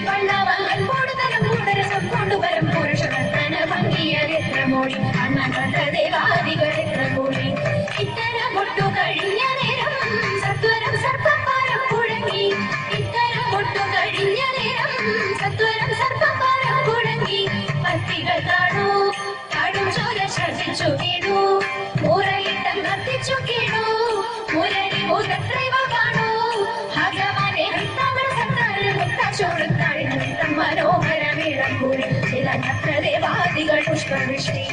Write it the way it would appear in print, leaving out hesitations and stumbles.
വള്ളവങ്ങൾ കൂടുതലും കൂടരസം കൊണ്ടുവരും പുരുഷനർത്തന ഭംഗിയതെത്ര മോടി അണ്ണകണ്ട ദേവാദികൾ എത്ര കൂടി ഇത്തരം ഒട്ടു കഴിഞ്ഞ നേരം സത്വരം സർപ്പപ്പാരം കുഴങ്ങി ഇത്തരം ഒട്ടു കഴിഞ്ഞ നേരം സത്വരം സർപ്പപ്പാരം കുഴങ്ങി പത്തികൾ താഴൂ താഴും ചോര ശർദിച്ചു വീണു മുറയിട്ടം കത്തിച്ചു കീണു മുരളി മുതത്രൈവ കാണൂ ഭഗവാനെ തമിഴ് സത്താറ് മുത്തച്ചോടുത്താഴ് നൃത്തം മനോഹര വീഴം കൂടി ചില നത്ര ദേവാദികൾ പുഷ്പവൃഷ്ടി